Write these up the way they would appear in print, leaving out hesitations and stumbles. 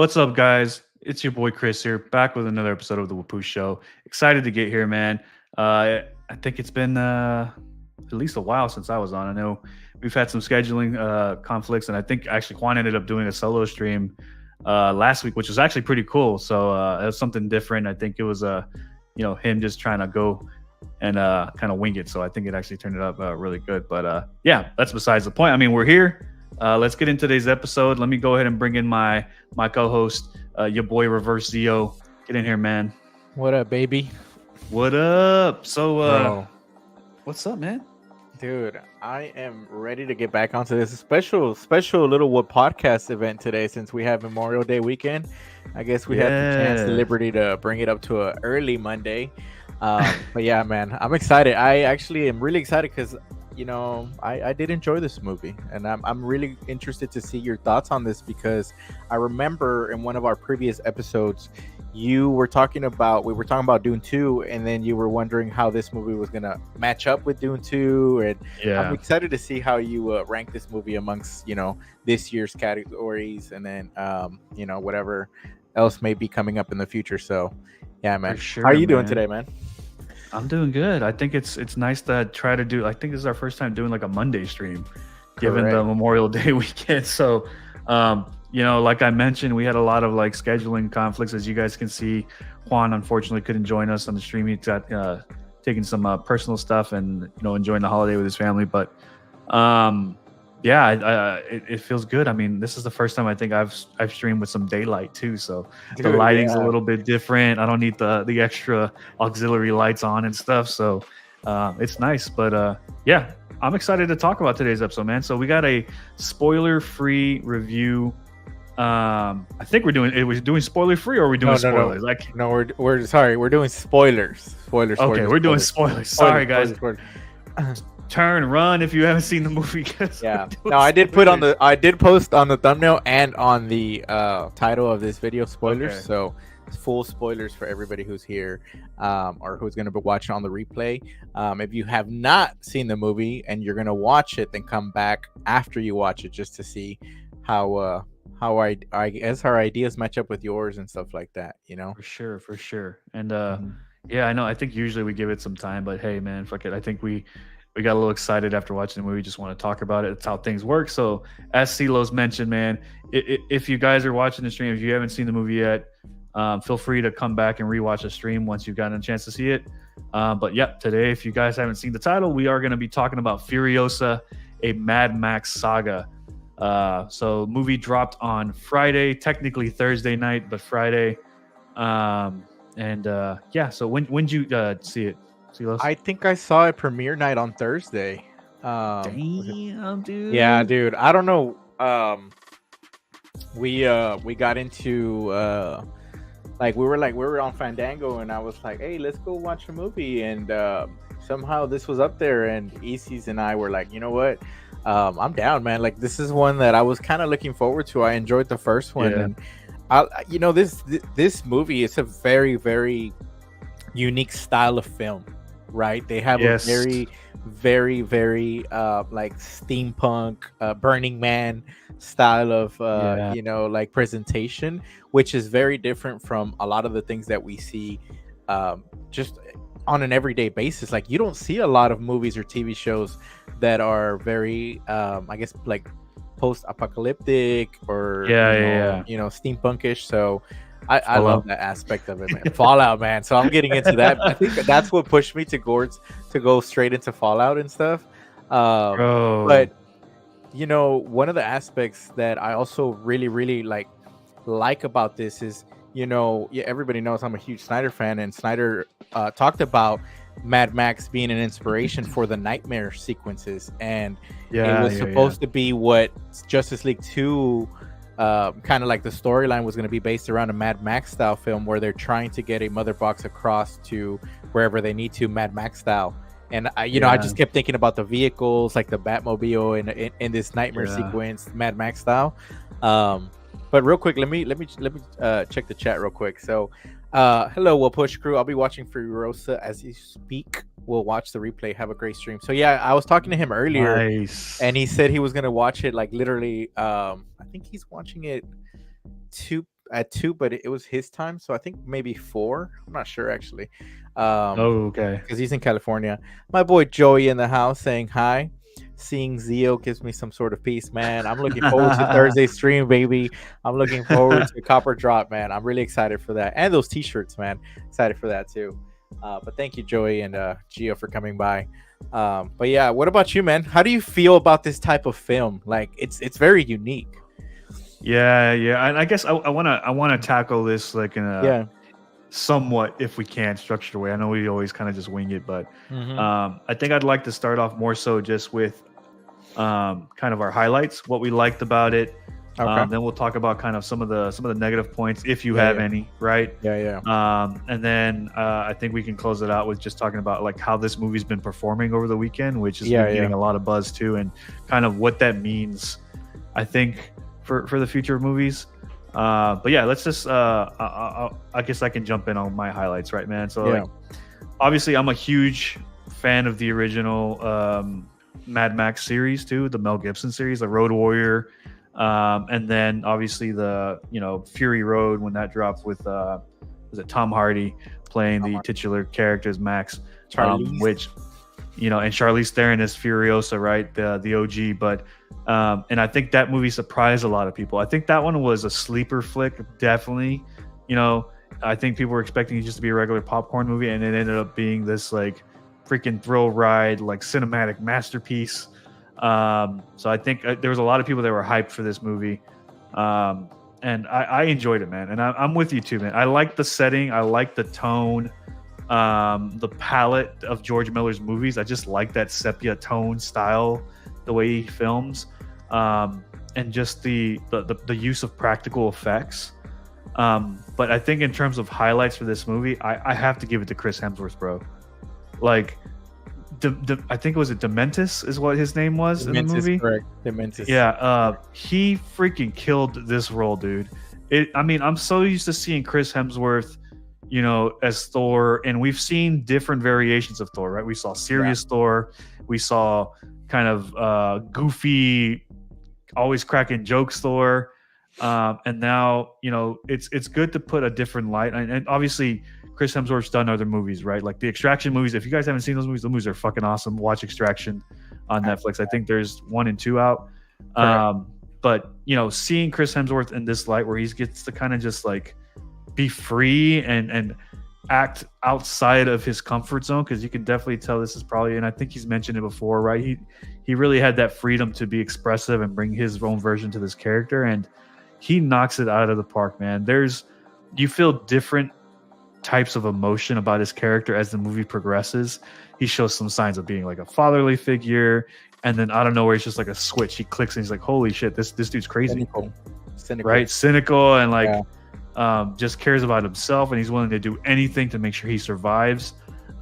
What's up, guys? It's your boy Chris here, back with another episode of the WHA-POOSH Show. Excited to get here, man. I think it's been at least a while since I was on. I know we've had some scheduling conflicts, and I think actually Juan ended up doing a solo stream last week, which was actually pretty cool. So it was something different. I think it was him just trying to go and kind of wing it. So I think it actually turned it up really good. But yeah, that's besides the point. I mean, we're here. Let's get into today's episode. Let me go ahead and bring in my co-host, your boy Reverse Zio. Get in here, man. What up, baby? What up? So, Bro, what's up, man? dude, I am ready to get back onto this special little What-Podcast event today since we have Memorial Day weekend. I guess we had the chance, the liberty to bring it up to an early Monday. But yeah, man, I'm excited. I actually am really excited because I did enjoy this movie, and I'm really interested to see your thoughts on this because I remember in one of our previous episodes we were talking about Dune 2, and then you were wondering how this movie was gonna match up with Dune 2, and Yeah. I'm excited to see how you rank this movie amongst this year's categories, and then whatever else may be coming up in the future. So yeah, man, For sure, how are you doing man. today, man? I'm doing good. I think it's nice to try to do. I think this is our first time doing like a Monday stream, given the Correct. Memorial Day weekend. So, like I mentioned, we had a lot of like scheduling conflicts. As you guys can see, Juan unfortunately couldn't join us on the stream. He got taking some personal stuff and enjoying the holiday with his family. But it feels good. I mean, this is the first time I think I've streamed with some daylight too. So the Dude, lighting's yeah. a little bit different. I don't need the extra auxiliary lights on and stuff. So it's nice. But yeah, I'm excited to talk about today's episode, man. So we got a spoiler-free review. I think we're doing spoiler-free, or are we doing spoilers? No, we're sorry. We're doing spoilers. Okay, we're doing spoilers. Sorry, guys. Spoilers. Turn, run if you haven't seen the movie. 'Cause Yeah. we're doing No, I did post on the thumbnail and on the title of this video spoilers. Okay. So it's full spoilers for everybody who's here or who's going to be watching on the replay. If you have not seen the movie and you're going to watch it, then come back after you watch it just to see how I guess our ideas match up with yours and stuff like that. For sure. And Mhm. yeah, I know. I think usually we give it some time, but hey, man, fuck it. I think we got a little excited after watching the movie. Just want to talk about it. It's how things work. So as CeeLo's mentioned, man, if you guys are watching the stream, if you haven't seen the movie yet, feel free to come back and rewatch the stream once you've gotten a chance to see it. But yeah, today, if you guys haven't seen the title, we are going to be talking about Furiosa, a Mad Max saga. So movie dropped on Friday, technically Thursday night, but Friday. So when did you see it? CeeLo's? I think I saw it premiere night on Thursday. Damn, dude. Yeah, dude. I don't know. We got into we were on Fandango, and I was like, hey, let's go watch a movie, and somehow this was up there, and ECs and I were like, you know what? I'm down, man. Like, this is one that I was kind of looking forward to. I enjoyed the first one, Yeah. and this movie is a very, very unique style of film, right? They have Yes. a very, very, very like steampunk, Burning Man style of presentation, which is very different from a lot of the things that we see just on an everyday basis. Like, you don't see a lot of movies or TV shows that are very I guess like post-apocalyptic or steampunkish. So I love that aspect of it, man. Fallout, man. So I'm getting into that. I think that's what pushed me to go straight into Fallout and stuff. Bro. But one of the aspects that I also really, really like about this is, everybody knows I'm a huge Snyder fan, and Snyder talked about Mad Max being an inspiration for the nightmare sequences, and it was supposed to be what Justice League 2 kind of like the storyline was going to be based around a Mad Max style film where they're trying to get a mother box across to wherever they need to, Mad Max style. And I just kept thinking about the vehicles, like the Batmobile in this nightmare sequence, Mad Max style. But real quick, let me check the chat real quick. So, hello, Wha-Push crew. I'll be watching Furiosa as you speak. We'll watch the replay. Have a great stream. So yeah, I was talking to him earlier, and he said he was gonna watch it like literally. I think he's watching it at 2, but it was his time, so I think maybe 4. I'm not sure actually. Um, Oh, okay. because he's in California. My boy Joey in the house saying hi. Seeing Zio gives me some sort of peace, man. I'm looking forward to Thursday stream, baby. I'm looking forward to Copper Drop, man. I'm really excited for that. And those t-shirts, man. Excited for that too. But thank you, Joey and Gio, for coming by. But yeah, what about you, man? How do you feel about this type of film? Like it's very unique. Yeah, yeah. And I guess I wanna tackle this like in a Yeah. somewhat, if we can, structured way. I know we always kind of just wing it, but Mhm. I think I'd like to start off more so just with kind of our highlights, what we liked about it. Okay. Then we'll talk about kind of some of the negative points, if you Yeah, have yeah. any, right? Yeah, yeah. And then I think we can close it out with just talking about like how this movie's been performing over the weekend, which has Yeah, been getting yeah. a lot of buzz too, and kind of what that means, I think, for the future of movies. But yeah, let's just I guess I can jump in on my highlights, right, man? So Yeah. like, obviously I'm a huge fan of the original Mad Max series too, the Mel Gibson series, the Road Warrior, and then obviously the Fury Road when that dropped with was it Tom Hardy playing the titular character as Max, Charlize. which and Charlize Theron as Furiosa, right, the OG. But and I think that movie surprised a lot of people. I think that one was a sleeper flick, definitely. I think people were expecting it just to be a regular popcorn movie, and it ended up being this like freaking thrill ride, like cinematic masterpiece. So I think there was a lot of people that were hyped for this movie, and I enjoyed it, man. And I'm with you too, man. I like the setting, I like the tone, the palette of George Miller's movies. I just like that sepia tone style, the way he films, and just the use of practical effects. But I think in terms of highlights for this movie, I have to give it to Chris Hemsworth, bro. Like, I think it was Dementis is what his name was in the movie. Correct. Dementis. Yeah, he freaking killed this role, dude. I mean, I'm so used to seeing Chris Hemsworth, as Thor, and we've seen different variations of Thor, right? We saw serious Thor, we saw kind of goofy, always cracking jokes Thor, and now it's good to put a different light, and obviously Chris Hemsworth's done other movies, right? Like the Extraction movies. If you guys haven't seen those movies are fucking awesome. Watch Extraction on Netflix. I think there's 1 and 2 out. But seeing Chris Hemsworth in this light where he gets to kind of just like be free and act outside of his comfort zone, because you can definitely tell this is probably, and I think he's mentioned it before, right? He really had that freedom to be expressive and bring his own version to this character, and he knocks it out of the park, man. You feel different types of emotion about his character as the movie progresses. He shows some signs of being like a fatherly figure, and then out of nowhere it's just like a switch. He clicks and he's like, holy shit, this dude's crazy. Cynical. Right? Cynical, and like just cares about himself, and he's willing to do anything to make sure he survives.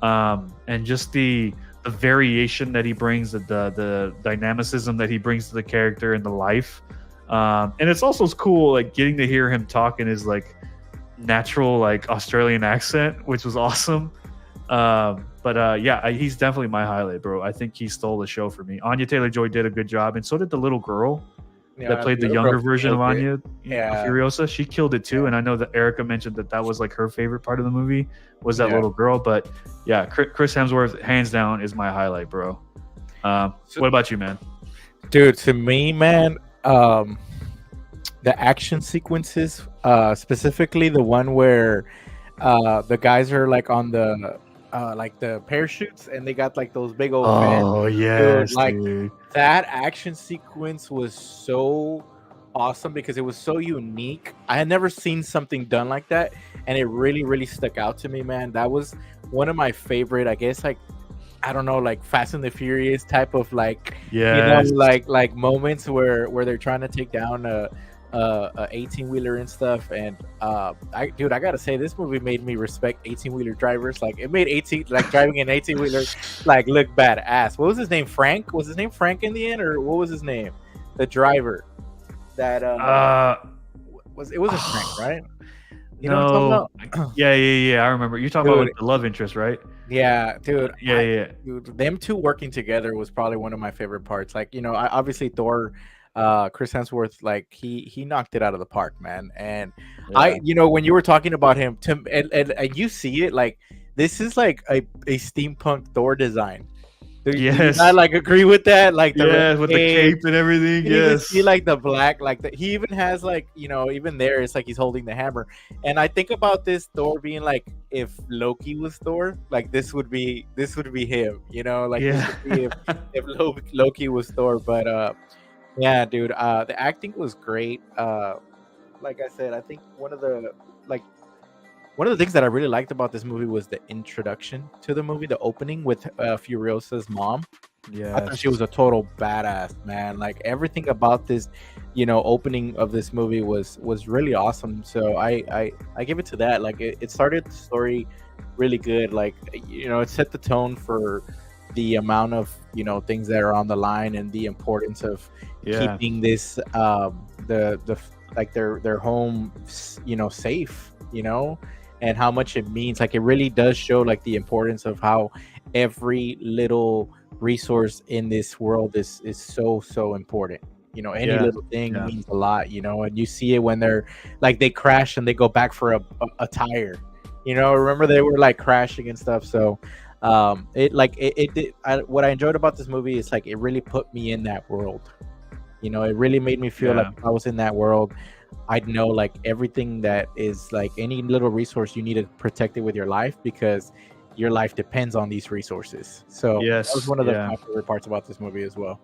And just the variation that he brings, the dynamicism that he brings to the character and the life. And it's also cool like getting to hear him talk in his like natural like Australian accent, which was awesome. But he's definitely my highlight, bro. I think he stole the show for me. Anya Taylor-Joy did a good job, and so did the little girl that played the younger version of Anya, Furiosa. She killed it too. And I know that Erica mentioned that was like her favorite part of the movie was that little girl. But yeah, Chris Hemsworth hands down is my highlight, bro. What about you, man? Dude, to me, man, the action sequences, specifically the one where the guys are like on the parachutes, and they got like those big old yes, dude. That action sequence was so awesome because it was so unique. I had never seen something done like that, and it really, really stuck out to me, man. That was one of my favorite, I guess, like, I don't know, like Fast and the Furious type of like, like moments where they're trying to take down a 18-wheeler and stuff. And I gotta say, this movie made me respect 18-wheeler drivers. Like, it made driving an 18-wheeler like look badass. What was his name? Frank? Was his name Frank in the end, or what was his name? The driver that it wasn't Frank, right? You know what I'm talking about? Yeah. I remember. You're talking about the love interest, right? Yeah, dude. Yeah. Dude, them two working together was probably one of my favorite parts. Like, obviously Thor Chris Hemsworth, like he knocked it out of the park, man. And Yeah. when you were talking about him, Tim, and you see it, like this is like a steampunk Thor design. Do you not Yes. like agree with that? Like the red Yeah, with the cape. cape and everything. You can even Yes. see like the black, like he even has like even there it's like he's holding the hammer. And I think about this Thor being like, if Loki was Thor, like this would be him. Like this Yeah. would be if Loki was Thor. But yeah, dude, the acting was great. Like I said, I think like one of the things that I really liked about this movie was the introduction to the movie, the opening with Furiosa's mom. I thought she Yes. was a total badass, man. Like everything about this, opening of this movie was really awesome. So I give it to that. Like it started the story really good. Like it set the tone for the amount of things that are on the line and the importance of Yeah. keeping this the like their home safe, and how much it means. Like it really does show like the importance of how every little resource in this world is so important. Any Yeah. little thing Yeah. means a lot. And you see it when they're like they crash and they go back for a tire. Remember they were like crashing and stuff. So it did. What I enjoyed about this movie is like it really put me in that world. It really made me feel like Yeah. if I was in that world, I'd know like everything that is like any little resource you need to protect it with your life, because your life depends on these resources. So that was Yes. one of Yeah. my favorite parts about this movie as well.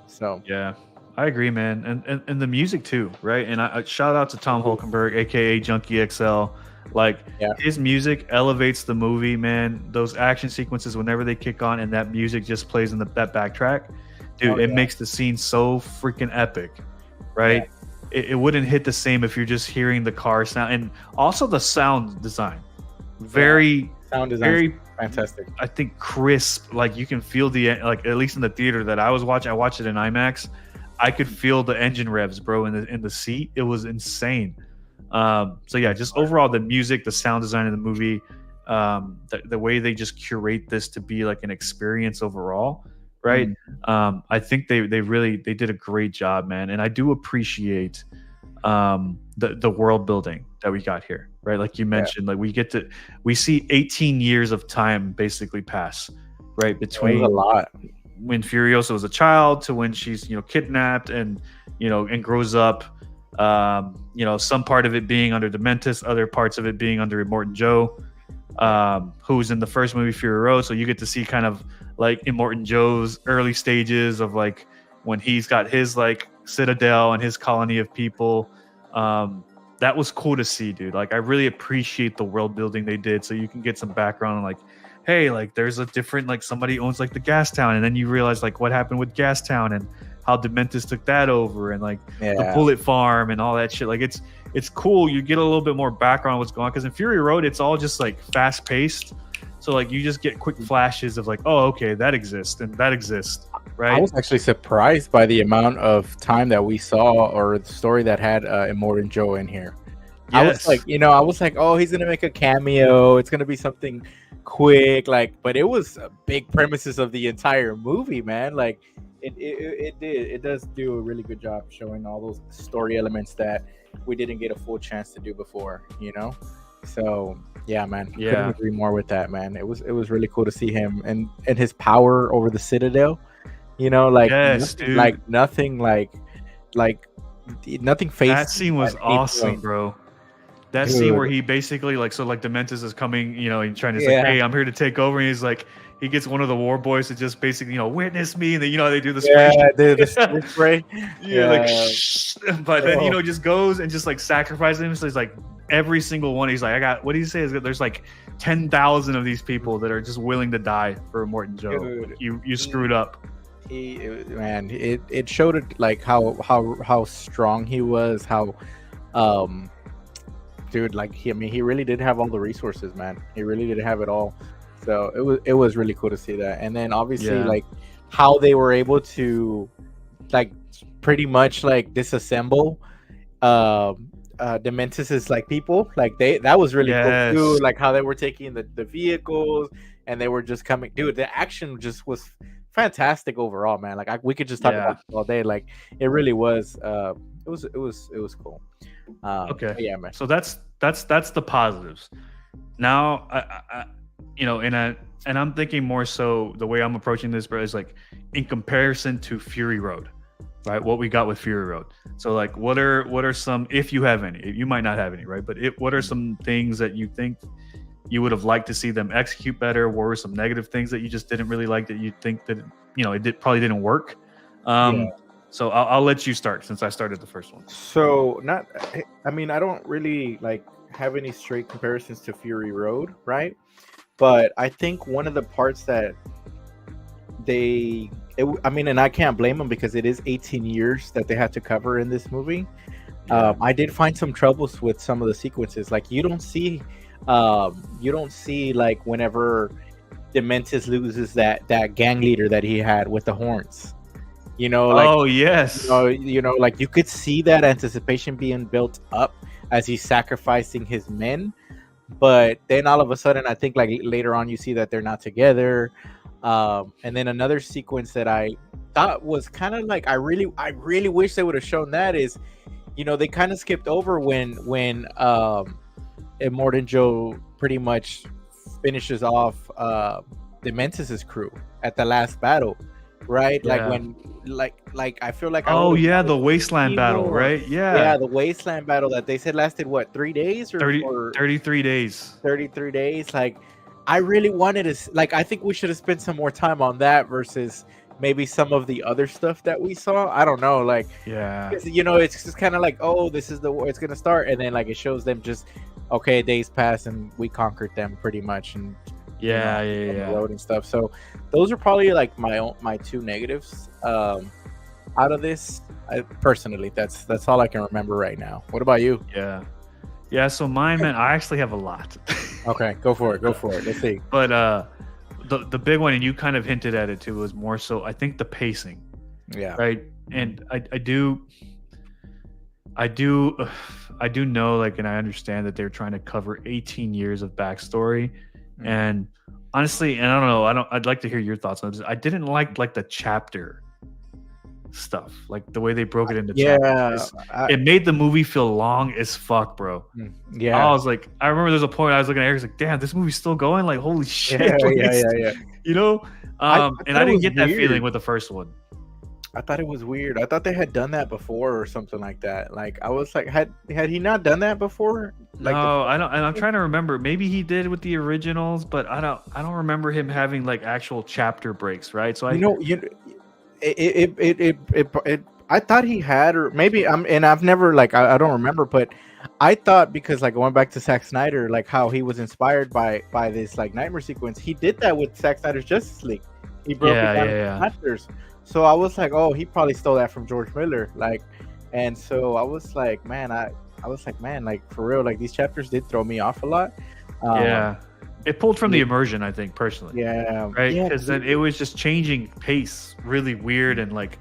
So Yeah, I agree, man, and the music too, right? And I shout out to Tom Holkenberg, aka Junkie XL. Like yeah, his music elevates the movie, man. Those action sequences, whenever they kick on, and that music just plays in that backtrack, dude, it yeah, makes the scene so freaking epic, right? It wouldn't hit the same if you're just hearing the car sound, and also the sound design, very, sound design very fantastic. I think crisp. Like you can feel like at least in the theater that I was watching, I watched it in IMAX. I could feel the engine revs, bro, in the seat. It was insane. So yeah, just overall the music, the sound design of the movie, the way they just curate this to be like an experience overall, right? I think they did a great job, man, and I do appreciate the world building that we got here, right? Like you mentioned, like we see 18 years of time basically pass, right, It was between a lot. when Furiosa was a child to when she's kidnapped and and grows up. Some part of it being under Dementis, other parts of it being under Immortan Joe, who's in the first movie Fury Road. So you get to see kind of like Immortan Joe's early stages of like when he's got his like citadel and his colony of people. That was cool to see, dude. Like I really appreciate the world building they did, so you can get some background on like, hey, like there's a different, like somebody owns like the gas town, and then you realize like what happened with gas town and how Dementis took that over, and like the bullet farm and all that shit. Like it's cool. You get a little bit more background on what's going on, because in Fury Road it's all just like fast paced. So like you just get quick flashes of like, oh, okay, that exists and that exists, right? I was actually surprised by the amount of time that we saw, or the story that had Immortan Joe in here. Yes. I was like, oh, he's gonna make a cameo. It's gonna be something quick, like. But it was big premises of the entire movie, man. Like, it does do a really good job showing all those story elements that we didn't get a full chance to do before. So yeah, man. Yeah. Couldn't agree more with that, man. It was really cool to see him and his power over the Citadel. Like Yes, nothing, dude. like nothing nothing faced That scene was awesome, bro. That scene Dude. where he basically like, so like Dementis is coming, and trying to say, Yeah. hey, I'm here to take over. And he's like, he gets one of the war boys to just basically, witness me. And then, they do the Yeah, spray. the spray. Yeah, like, Yeah. shh. But then, Oh. just goes and just like sacrifices him. So he's like, every single one. He's like, what do you say? There's like 10,000 of these people that are just willing to die for Immortan Joe. Dude. You screwed up. It showed it like how strong he was, how dude, like he really did have all the resources, man. He really did have it all. So it was really cool to see that. And then obviously Yeah. like how they were able to like pretty much like disassemble Dementis's like people, like that was really Yes. cool too. Like how they were taking the vehicles and they were just coming, dude. The action just was fantastic overall, man. Like we could just talk Yeah. about it all day. Like it really was. It was cool. Okay. Yeah, man. So that's the positives. Now, and I'm thinking more so the way I'm approaching this, bro, is like in comparison to Fury Road, right? What we got with Fury Road. So like, what are some, if you have any, you might not have any, right? But what are some things that you think you would have liked to see them execute better? What were some negative things that you just didn't really like that you think that probably didn't work? Yeah. So I'll let you start since I started the first one. So I mean, I don't really like have any straight comparisons to Fury Road, right? But I think one of the parts that I mean, and I can't blame them because it is 18 years that they had to cover in this movie. I did find some troubles with some of the sequences. Like you don't see like whenever Dementis loses that gang leader that he had with the horns. Like, oh yes, like you could see that anticipation being built up as he's sacrificing his men, but then all of a sudden, I think like later on, you see that they're not together. And then another sequence that I thought was kind of like I really wish they would have shown that is, they kind of skipped over when Immortan Joe pretty much finishes off Dementis' crew at the last battle. Right, Yeah. like when, like I feel like the wasteland battle, right? Yeah, the wasteland battle that they said lasted what 3 days or 33 days. 33 days. Like, I really wanted to like. I think we should have spent some more time on that versus maybe some of the other stuff that we saw. I don't know, like Yeah, it's just kind of like, oh, this is the war, it's gonna start, and then like it shows them just okay, days pass and we conquered them pretty much, and on the road and stuff. So those are probably like my two negatives out of this. Personally, that's all I can remember right now. What about you? Yeah. So mine, man, I actually have a lot. Okay, go for it. Let's see. But the big one, and you kind of hinted at it too, was more so I think the pacing. Yeah. Right. And I do know, like, and I understand that they're trying to cover 18 years of backstory. And honestly, and I don't know, I'd like to hear your thoughts on this. I didn't like the chapter stuff, like the way they broke it into chapters. It made the movie feel long as fuck, bro. Yeah. I was like, I remember there's a point I was looking at Eric, like, damn, this movie's still going, like, holy shit. Yeah. And I didn't get that feeling with the first one. I thought it was weird. I thought they had done that before or something like that. Like I was like, had he not done that before? Like, no, I don't. And I'm trying to remember. Maybe he did with the originals, but I don't remember him having like actual chapter breaks, right? So I thought he had, or maybe I've never like I don't remember, but I thought because like going back to Zack Snyder, like how he was inspired by this like nightmare sequence, he did that with Zack Snyder's Justice League. He broke it down into chapters. So I was like, oh, he probably stole that from George Miller, like, and so I was like, man, like for real, like these chapters did throw me off a lot. It pulled from the immersion, I think, personally. Yeah, right, because then it was just changing pace, really weird, and like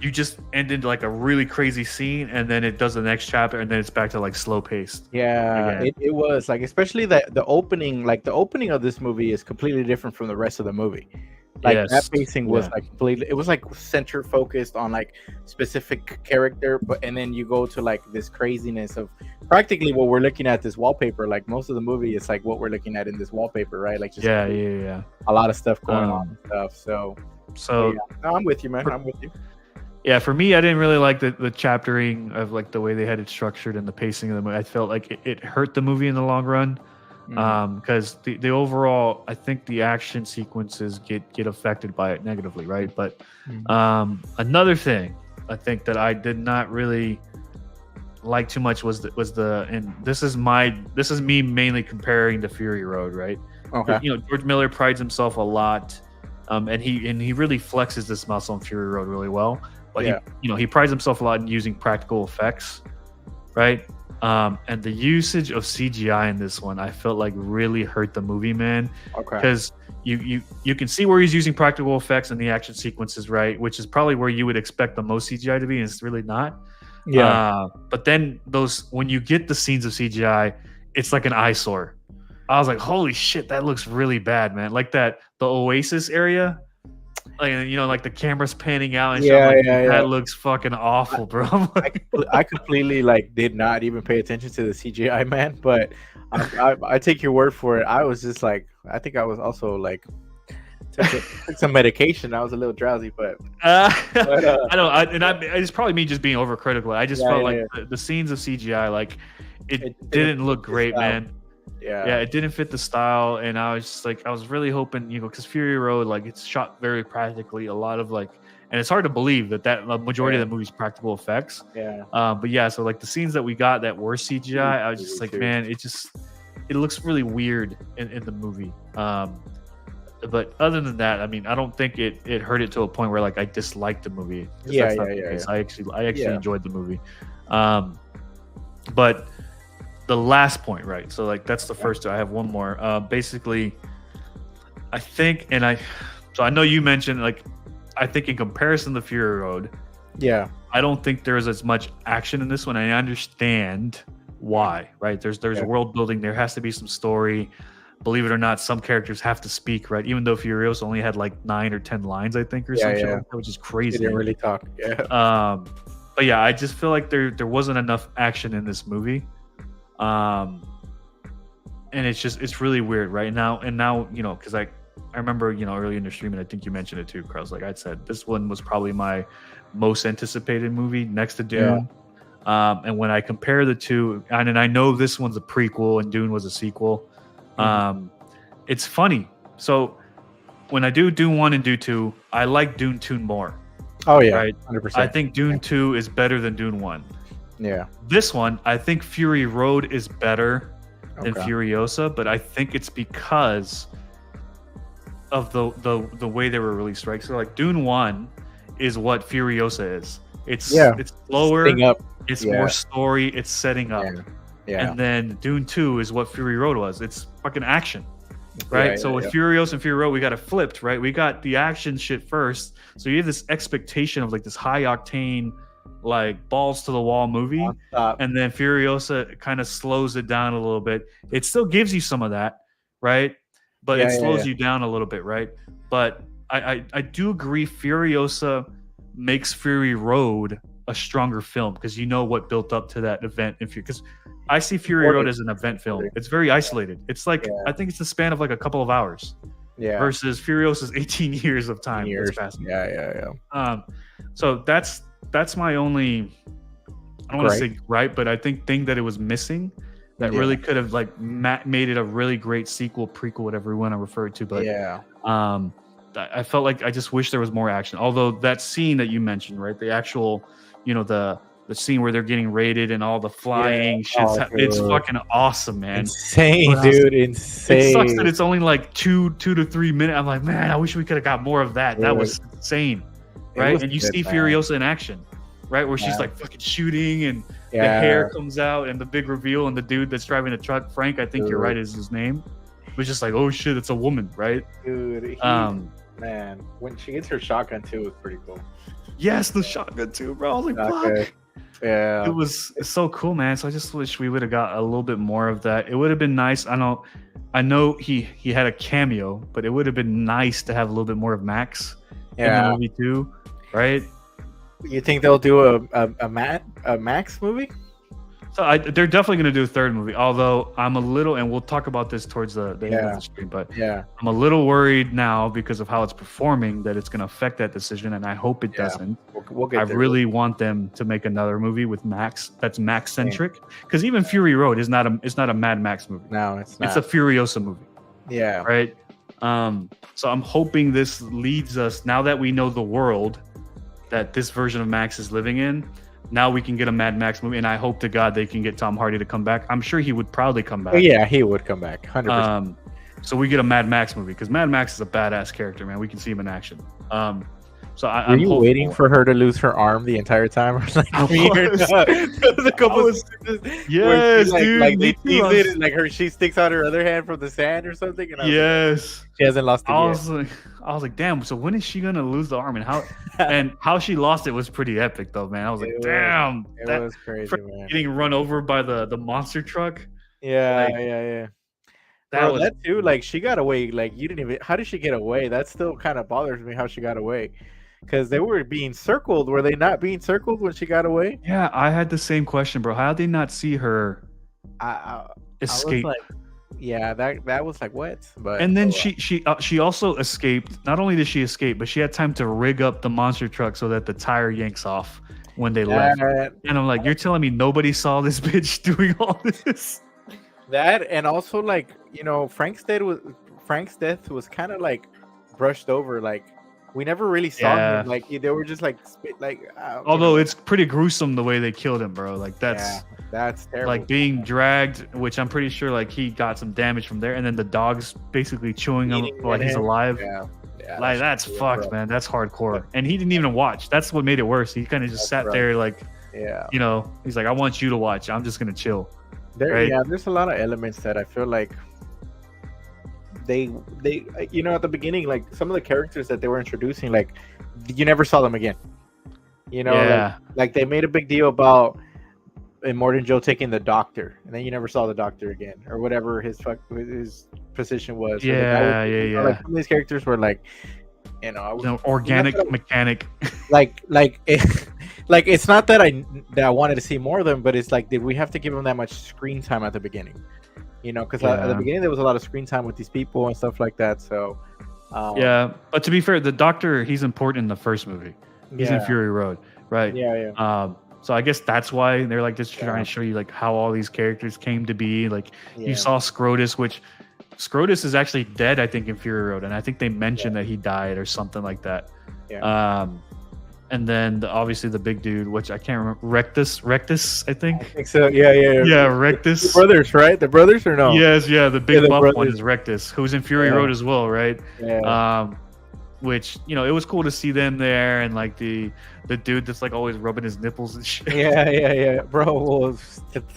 you just ended like a really crazy scene, and then it does the next chapter, and then it's back to like slow paced. Yeah, it was like, especially the opening, like the opening of this movie is completely different from the rest of the movie. Like that pacing was like completely, it was like center focused on like specific character, but and then you go to like this craziness of practically what we're looking at this wallpaper. Like most of the movie is like what we're looking at in this wallpaper, right? Like just a lot of stuff going on and stuff. So no, I'm with you, man. I'm with you. Yeah, for me, I didn't really like the chaptering of like the way they had it structured and the pacing of the movie. I felt like it hurt the movie in the long run. Because the overall, I think the action sequences get affected by it negatively, right? But another thing I think that I did not really like too much was the and this is me mainly comparing to Fury Road, right? Okay. George Miller prides himself a lot, and he really flexes this muscle in Fury Road really well. But he prides himself a lot in using practical effects, right? And the usage of CGI in this one, I felt like really hurt the movie, man. Okay. Because you can see where he's using practical effects in the action sequences, right? Which is probably where you would expect the most CGI to be, and it's really not. Yeah. But then when you get the scenes of CGI, it's like an eyesore. I was like, holy shit, that looks really bad, man. Like the Oasis area. like like the camera's panning out and shit. I'm Yeah, like, yeah, "Dude, yeah. that looks fucking awful, bro." I'm like, I completely like did not even pay attention to the CGI, man. But I take your word for it. I was just like, I think I was also like took some medication. I was a little drowsy, but I don't. It's probably me just being overcritical. I just yeah, felt yeah, like yeah. the scenes of CGI, like it It didn't fit look the great, style. man. Yeah, Yeah, it didn't fit the style, and I was just like, I was really hoping, because Fury Road, like, it's shot very practically. A lot of like, and it's hard to believe that the majority yeah, of the movie's practical effects. yeah. But yeah, so like the scenes that we got that were CGI, I was Me just like, too. man, it looks really weird in the movie. But other than that, I mean, I don't think it hurt it to a point where like I disliked the movie. 'Cause Yeah, that's not yeah, the yeah, case. yeah. I actually Yeah. enjoyed the movie. But the last point, right? So like that's the first two. I have one more. Basically, I think, so I know you mentioned like, I think in comparison to Fury Road, Yeah. I don't think there's as much action in this one. I understand why, right? There's Yeah. world building. There has to be some story. Believe it or not, some characters have to speak, right? Even though Furiosa only had like 9 or 10 lines, I think, or Yeah, some shit yeah. like that, which is They crazy. didn't really talk. Yeah. But yeah, I just feel like there wasn't enough action in this movie. And it's really weird right now. And now, because I remember, early in the stream, and I think you mentioned it too, Carlos. Like I said, this one was probably my most anticipated movie next to Dune. And when I compare the two, and I know this one's a prequel and Dune was a sequel, it's funny. So when I do Dune 1 and Dune 2, I like Dune 2 more. Oh yeah, Right? 100%. I think Dune 2 is better than Dune 1. Yeah. This one, I think Fury Road is better than Okay. Furiosa, but I think it's because of the way they were released, right? So like Dune 1 is what Furiosa is. It's slower, Setting up. it's Yeah. more story, it's setting up. Yeah. Yeah. And then Dune 2 is what Fury Road was. It's fucking action. Right? Yeah, So yeah, with yeah. Furiosa and Fury Road, we got it flipped, right? We got the action shit first. So you have this expectation of like this high octane, like balls to the wall movie. Stop. And then Furiosa kind of slows it down a little bit. It still gives you some of that, right? But Yeah, it yeah, slows yeah. you down a little bit, right? But I do agree Furiosa makes Fury Road a stronger film because you know what built up to that event. Because I see Fury Road as an event film. It's very isolated. It's like, I think it's the span of like a couple of hours Yeah. versus Furiosa's 18 years of time. Years. That's passing. Yeah. So that's my only, I don't want to Gripe. say right, but I think thing that it was missing that Yeah. really could have like made it a really great sequel, prequel, whatever we want to refer to. But Yeah. I felt like I just wish there was more action. Although that scene that you mentioned, right, the actual, the scene where they're getting raided and all the flying shit, it's fucking awesome, man. Insane, But I was- dude. It Insane. sucks that it's only like 2 to 3 minutes. I'm like, man, I wish we could have got more of that. That was insane, right? was And you good, see man. Furiosa in action, right, where she's Yeah. like fucking shooting and the Yeah. hair comes out and the big reveal and the dude that's driving the truck, Frank, I think you're Dude. right, is his name. Was just like, oh shit, it's a woman, right? Dude, man, when she gets her shotgun too, was pretty cool. Yes, the shotgun too, bro. I was like, Shotgun. fuck. Yeah. It's so cool, man. So I just wish we would have got a little bit more of that. It would have been nice. I know he had a cameo, but it would have been nice to have a little bit more of Max in the movie too, right? You think they'll do a Max movie? So they're definitely going to do a third movie. Although I'm a little, and we'll talk about this towards the end of the stream, but Yeah. I'm a little worried now because of how it's performing that it's going to affect that decision, and I hope it doesn't. We'll get I there. really want them to make another movie with Max that's Max centric, because even Fury Road is not a Mad Max movie. No, it's not. It's a Furiosa movie, Yeah. right? So I'm hoping this leads us, now that we know the world that this version of Max is living in. Now we can get a Mad Max movie, and I hope to God they can get Tom Hardy to come back. I'm sure he would probably come back. Yeah, he would come back. 100%. So we get a Mad Max movie because Mad Max is a badass character, man. We can see him in action. So Were I'm you hopeful. waiting for her to lose her arm the entire time? Like, I weird. was. There's a couple I was- of scenes Yes, where she, dude, Like me they too. tease I was- it, and like she sticks out her other hand from the sand or something. And I was like, Yes. she hasn't lost it I yet. was like, damn. So when is she gonna lose the arm, and how she lost it was pretty epic, though, man. I was like, It was. damn, It that was crazy, Frank man. getting run over by the monster truck. Yeah, like- yeah. That was that too. Like she got away. Like you didn't even. How did she get away? That still kind of bothers me how she got away, because they were being circled. Were they not being circled when she got away? yeah. I had the same question, bro. How did they not see her I I, I was escape? like, yeah, that was like what? But And then oh, well. she also escaped. Not only did she escape, but she had time to rig up the monster truck so that the tire yanks off when they left. that And I'm like, you're telling me nobody saw this bitch doing all this? that and also like Frank's death was kind of like brushed over. Like we never really saw Yeah. him. Like they were just like Although it's pretty gruesome the way they killed him, bro. Like yeah, that's terrible. like being dragged, which I'm pretty sure like he got some damage from there, and then the dog's basically chewing him Eating while at he's him. alive. Yeah, Like that's shit, fucked, bro. man. That's hardcore. And he didn't even watch. That's what made it worse. He kind of just That's sat rough. there like, Yeah. you know, he's like, I want you to watch. I'm just gonna chill. There, Right. there's a lot of elements that I feel like they at the beginning, like some of the characters that they were introducing, like you never saw them again. Yeah. Like they made a big deal about Immortan Joe taking the doctor, and then you never saw the doctor again, or whatever his position was. Or the guy Yeah. Like some of these characters were like, I was No, organic That's what mechanic. like like it's not that I wanted to see more of them, but it's like, did we have to give them that much screen time at the beginning? Because at the Yeah. beginning there was a lot of screen time with these people and stuff like that. So Yeah, but to be fair, the doctor, he's important in the first movie. He's in yeah, Fury Road, right? yeah. So I guess that's why they're like just trying Yeah. to show you like how all these characters came to be. Like Yeah. you saw Scrotus, which Scrotus is actually dead, I think, in Fury Road, and I think they mentioned that he died or something like that. Yeah. And then obviously the big dude, which I can't remember, Rectus, I I think. think so. Yeah. Yeah, The Rectus. brothers, right? The brothers or no? Yes, yeah, the big the buff one brothers. is Rectus, who's in Fury Yeah. Road as well, right? Yeah. Which it was cool to see them there, and like the dude that's like always rubbing his nipples and shit. Yeah. Bro, well,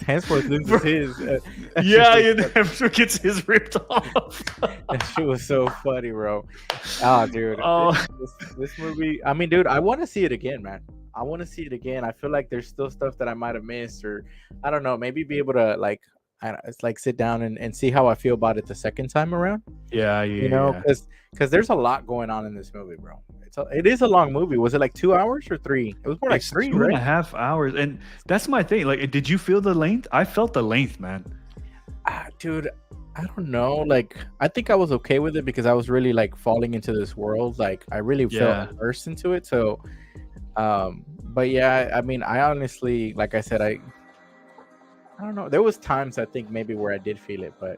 Hemsworth loses his. That Yeah, shit was Hemsworth gets his ripped off. That shit was so funny, bro. Oh, dude. Oh. This movie. I mean, dude, I want to see it again, man. I want to see it again. I feel like there's still stuff that I might have missed, or I don't know. Maybe be able to it's like sit down and see how I feel about it the second time around. Yeah. Because there's a lot going on in this movie, bro. It is a long movie. Was it like 2 hours or 3? It was more like It's 3, 2.5 right? hours, and that's my thing. Like, did you feel the length? I felt the length, man. Dude, I don't know. Like, I think I was okay with it because I was really like falling into this world. Like, I really Yeah. felt immersed into it. So, but yeah, I mean, I honestly, like I said, I don't know. There was times I think maybe where I did feel it, but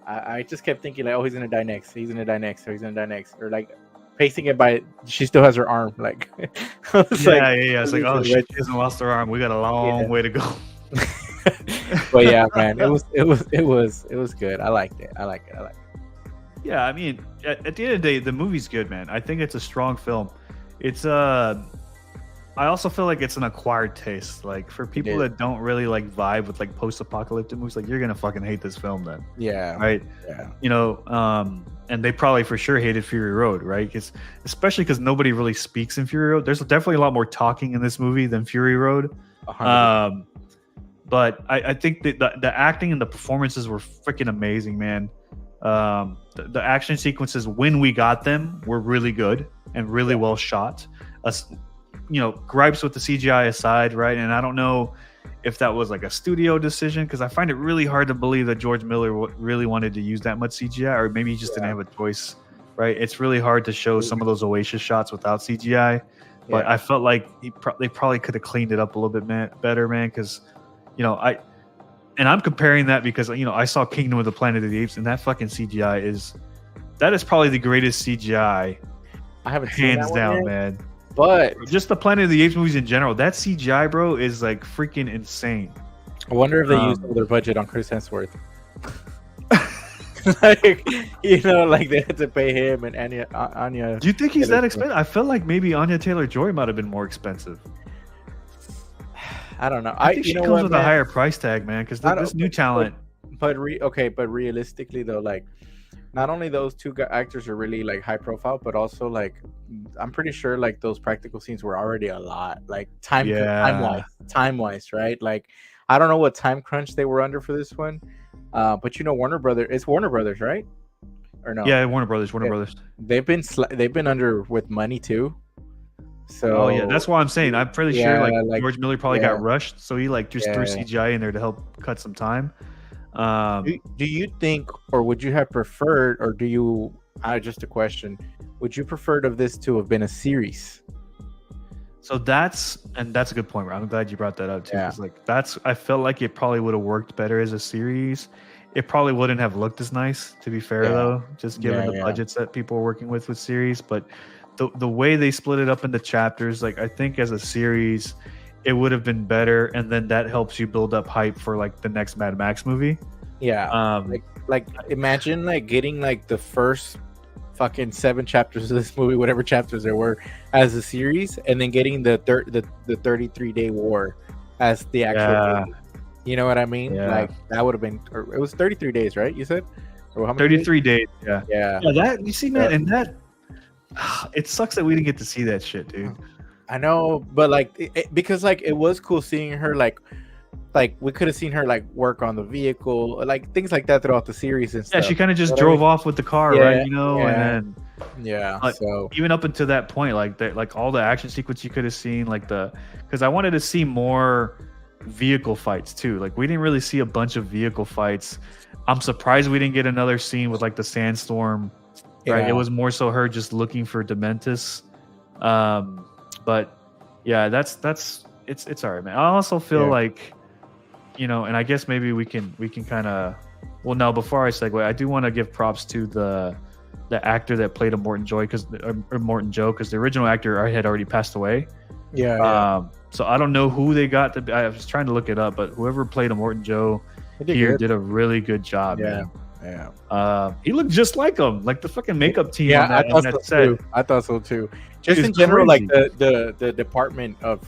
I just kept thinking like, oh, he's gonna die next. He's gonna die next. Or he's gonna die next. Or like pacing it by, she still has her arm. Like, I was Yeah. It's like, oh, really she hasn't lost her arm. We got a long Yeah. way to go. but yeah, man, it was good. I liked it. Yeah, I mean, at the end of the day, the movie's good, man. I think it's a strong film. It's I also feel like it's an acquired taste. Like for people is. that don't really like vibe with like post-apocalyptic movies, like you're gonna fucking hate this film then, Yeah. right? Yeah. And they probably for sure hated Fury Road, right? Especially because nobody really speaks in Fury Road. There's definitely a lot more talking in this movie than Fury Road. 100%. But I think that the acting and the performances were freaking amazing, man. The action sequences when we got them were really good and really well shot. Gripes with the CGI aside, right? And I don't know if that was like a studio decision, because I find it really hard to believe that George Miller really wanted to use that much CGI, or maybe he just didn't have a choice, right? It's really hard to show some of those Oasis shots without CGI, but I felt like they probably could have cleaned it up a little bit better, man, because I'm comparing that because I saw Kingdom of the Planet of the Apes, and that fucking CGI is probably the greatest CGI, I haven't seen hands that one down, yet, man. but Just the Planet of the Apes movies in general, that CGI, bro, is like freaking insane. I wonder if they used all their budget on Chris Hemsworth. Like, like they had to pay him and Anya. Do you think he's that expensive? I felt like maybe Anya Taylor-Joy might have been more expensive. I don't know. I think she comes with a higher price tag, man, because this new talent. But realistically though, like, not only those two actors are really like high profile, but also like I'm pretty sure like those practical scenes were already a lot, like time wise, right? Like I don't know what time crunch they were under for this one, But Warner Brothers, it's Warner Brothers, right? Or no? Yeah, Warner Brothers, Warner Yeah. Brothers. They've been under with money too. Oh yeah, So that's why I'm saying I'm pretty sure yeah, like like George Miller probably yeah, got rushed, so he like just threw yeah. CGI in there to help cut some time. Um, Do you think, or would you have preferred, or do you? Just a question. Would you preferred of this to have been a series? so that's a good point. I'm glad you brought that up too, Yeah, because like I felt like it probably would have worked better as a series. It probably wouldn't have looked as nice, to be fair yeah, though, just given the yeah. budgets that people are working with series. But the way they split it up into chapters, like I think as a series, it would have been better, and then that helps you build up hype for like the next Mad Max movie. Yeah. Um, Like imagine like getting like the first fucking 7 chapters of this movie, whatever chapters there were, as a series, and then getting the 33-day war as the actual yeah, movie. You know what I mean? yeah. Like that would have been. Or it was 33 days, right? You said, or how many? 33 days. Yeah. Yeah. Yeah, that you see, man, Yeah. and that it sucks that we didn't get to see that shit, dude. I know, but like because like it was cool seeing her like we could have seen her like work on the vehicle, like things like that throughout the series and Yeah, stuff. she kind of just You know what I drove mean? off with the car, Yeah, right? You know, yeah. and then Yeah. So even up until that point, like that, like all the action sequence you could have seen, like because I wanted to see more vehicle fights too. Like we didn't really see a bunch of vehicle fights. I'm surprised we didn't get another scene with like the sandstorm. Right, yeah. it was more so her just looking for Dementis. But yeah, that's it's all right, man. I also feel Yeah. like, and I guess maybe we can kind of, well, no, before I segue, I do want to give props to the actor that played a Morton Joy or Morton Joe, because the original actor had already passed away. Yeah. So I don't know who they got to. I was trying to look it up, but whoever played a Morton Joe here did a really good job. Yeah. Man. Yeah. He looked just like him, like the fucking makeup team Yeah, on that, I thought on that so set. too. I thought so too. Just It's in general, like crazy. the department of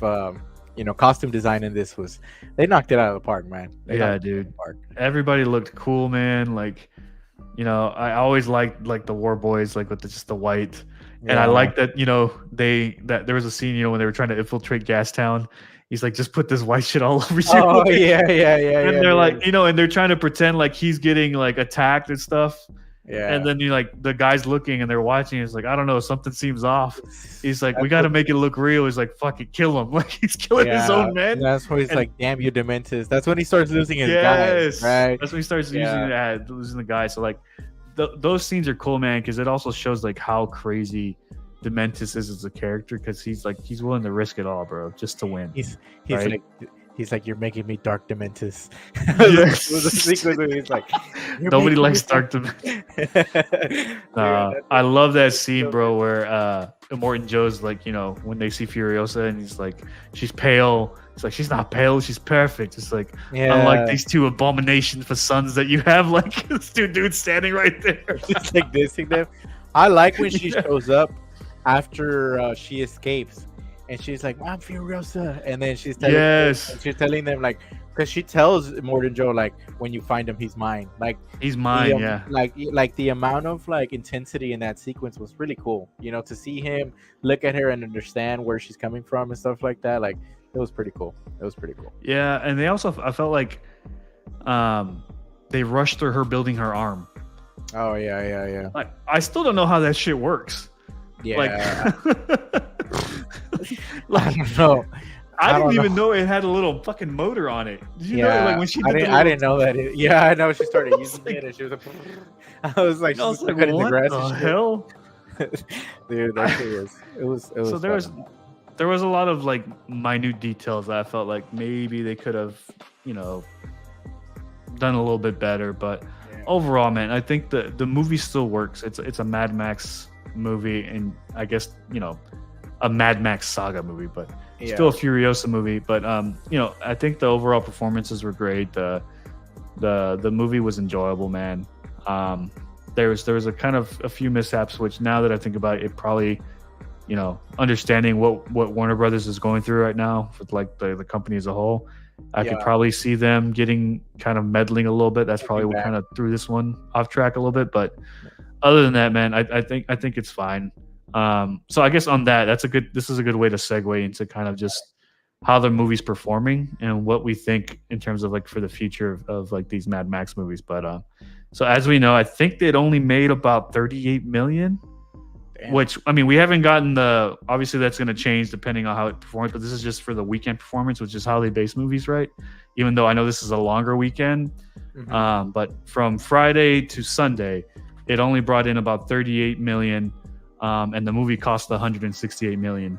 costume design in this they knocked it out of the park, man. They Yeah, knocked it out of dude. the park. Everybody looked cool, man. Like, I always liked like the War Boys, like with just the white. And I Yeah. like that, that there was a scene, when they were trying to infiltrate Gastown. He's like, just put this white shit all over you. Oh yeah. And they're like, and they're trying to pretend like he's getting like attacked and stuff. yeah. And then the guy's looking and they're watching. He's like, I don't know, something seems off. He's like, we That's got to what- make it look real. He's like, fucking kill him. Like he's killing his Yeah, own men. That's when he's And- like, "Damn you, Dementis!" That's when he starts losing his Yes, guys, right? that's when he starts Yeah. losing the guy. So like, those scenes are cool, man, because it also shows like how crazy Dementis is as a character. Because he's willing to risk it all, bro, just to win. He's Right. he's like, "You're making me Dark Dementis." Yes. It was a sequence where he's like, "You're Nobody making likes me Dark Dementis. Dude, I love that scene, so bro, where Morton Joe's like, when they see Furiosa and he's like, she's pale. It's like, she's not pale, she's perfect. It's like, unlike these two abominations for sons that you have, like this two dudes standing right there. just like dissing them. I like when she shows up after she escapes, and she's like, "I'm Furiosa," and then she's telling them like, because she tells Morton Joe like, "When you find him, he's mine." Like He's mine, the, yeah. like the amount of like intensity in that sequence was really cool. To see him look at her and understand where she's coming from and stuff like that. Like it was pretty cool. Yeah, and they also, I felt like they rushed through her building her arm. Oh yeah. Like, I still don't know how that shit works. Yeah. Like, I don't know. I didn't don't even know it had a little fucking motor on it. Did you know? Like when she did I didn't know that. Yeah, I know she started using like- it, and she was like, I was like, I was like, cutting the what grass the and shit. hell? Dude, that shit was. It was. So there fun. was a lot of like minute details that I felt like maybe they could have, done a little bit better. But Yeah. overall, man, I think the movie still works. It's a Mad Max movie, and I guess a Mad Max Saga movie, but still a Furiosa movie. But I think the overall performances were great. The movie was enjoyable, man. There was a kind of a few mishaps, which now that I think about it, probably understanding what Warner Brothers is going through right now with like the company as a whole, I could probably see them getting kind of meddling a little bit. That's probably what kind of threw this one off track a little bit. But other than that, man, I think it's fine. So I guess on that, this is a good way to segue into kind of just how the movie's performing and what we think in terms of like for the future of like these Mad Max movies. But so as we know, I think it only made about 38 million. Damn. Which I mean, we haven't gotten the. Obviously, that's going to change depending on how it performs. But this is just for the weekend performance, which is holiday-based movies, right? Even though I know this is a longer weekend, but from Friday to Sunday, it only brought in about 38 million, and the movie cost 168 million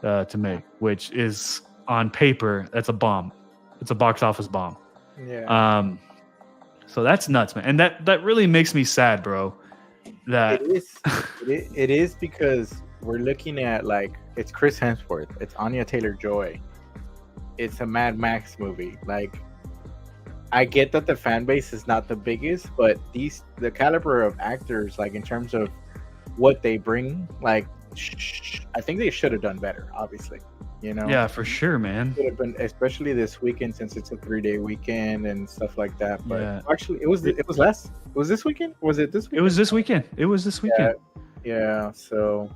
to make, which is on paper that's a bomb. It's a box office bomb. Yeah. So that's nuts, man, and that really makes me sad, bro. That it is because we're looking at like it's Chris Hemsworth, it's Anya Taylor-Joy, it's a Mad Max movie. Like, I get that the fan base is not the biggest, but the caliber of actors, like in terms of what they bring, like I think they should have done better. Obviously, Yeah, for sure, man. Could have been, especially this weekend since it's a 3-day weekend and stuff like that. But Yeah. actually, it was less. It was this weekend. Was it this weekend? It was this weekend. Yeah. So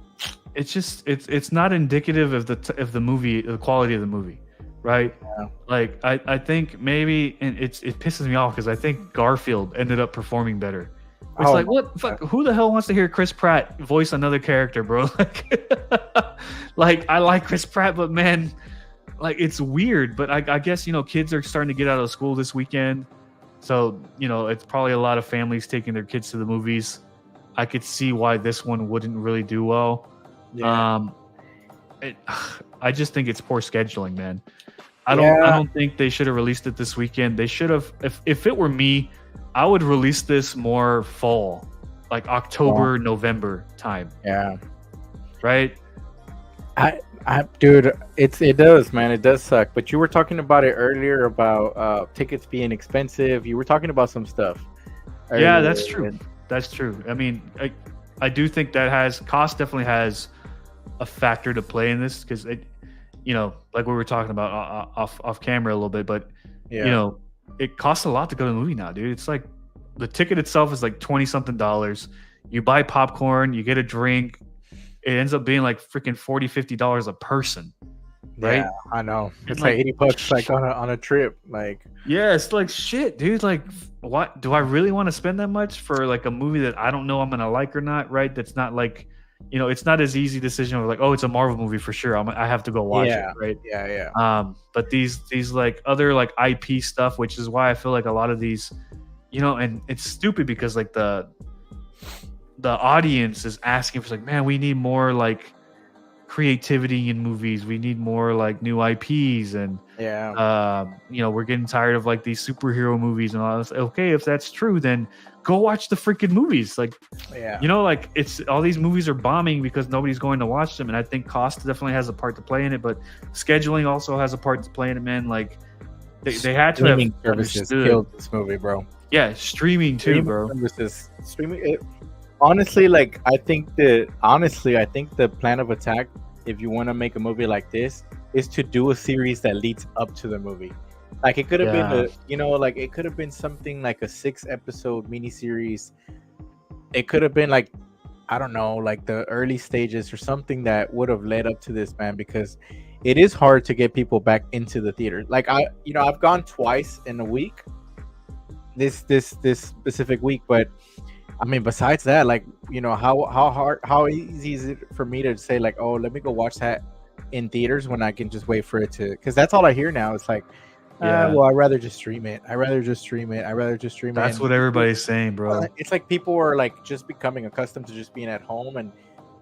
it's just it's not indicative of the movie, the quality of the movie, right? Yeah. Like I think maybe, and it pisses me off because I think Garfield ended up performing better. It's Oh like, my what fuck, who the hell wants to hear Chris Pratt voice another character, bro? Like I like Chris Pratt, but man, like it's weird. But I guess kids are starting to get out of school this weekend, so it's probably a lot of families taking their kids to the movies. I could see why this one wouldn't really do well. Yeah. I just think it's poor scheduling, man. I don't think they should have released it this weekend. They should have. If it were me, I would release this more fall, like October, November time. Yeah. Right. Dude, it does, man. It does suck. But you were talking about it earlier about tickets being expensive. You were talking about some stuff. Yeah, that's true. That's true. I mean, I do think that cost definitely has a factor to play in this because like we were talking about off camera a little bit, but it costs a lot to go to the movie now, dude. It's like the ticket itself is like $20-something. You buy popcorn, you get a drink. It ends up being like freaking $40-$50 a person, right? Yeah, I know. It's like $80 like on a trip. Like, yeah, it's like shit, dude. Like, what do I really want to spend that much for like a movie that I don't know I'm gonna like or not? Right? That's not like, it's not as easy decision of like, oh, it's a Marvel movie for sure. I have to go watch it, right? Yeah. But these like other like IP stuff, which is why I feel like a lot of these, and it's stupid because like the audience is asking for like, man, we need more like creativity in movies. We need more like new IPs, and we're getting tired of like these superhero movies and all this. Okay, if that's true, then go watch the freaking movies. Like, like it's all these movies are bombing because nobody's going to watch them, and I think cost definitely has a part to play in it, but scheduling also has a part to play in it, man. Like they had to have services killed this movie, bro. Yeah, streaming too, bro. Streaming. Honestly, like I think the plan of attack, if you want to make a movie like this, is to do a series that leads up to the movie. Like it could have been it could have been something like a 6-episode miniseries. It could have been like, I don't know, like the early stages or something that would have led up to this, man, because it is hard to get people back into the theater. Like I've gone twice in a week. This specific week, but I mean, besides that, like, how easy is it for me to say like, oh, let me go watch that in theaters when I can just wait for it to, because that's all I hear now. It's like, well, I'd rather just stream it. That's what everybody's saying, bro. It's like people are like just becoming accustomed to just being at home,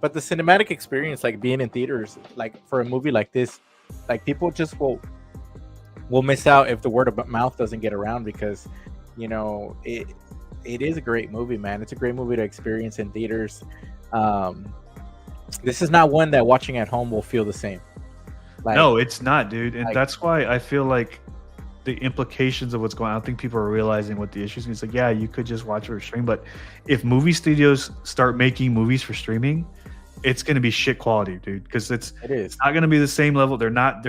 but the cinematic experience, like being in theaters, like for a movie like this, like people just will miss out if the word of mouth doesn't get around, because it is a great movie, man. It's a great movie to experience in theaters. This is not one that watching at home will feel the same. Like, no, it's not, dude. And that's why I feel like the implications of what's going on, I don't think people are realizing what the issues are. It's like, yeah, you could just watch it or stream, but if movie studios start making movies for streaming, it's going to be shit quality, dude, because it's not going to be the same level. They're not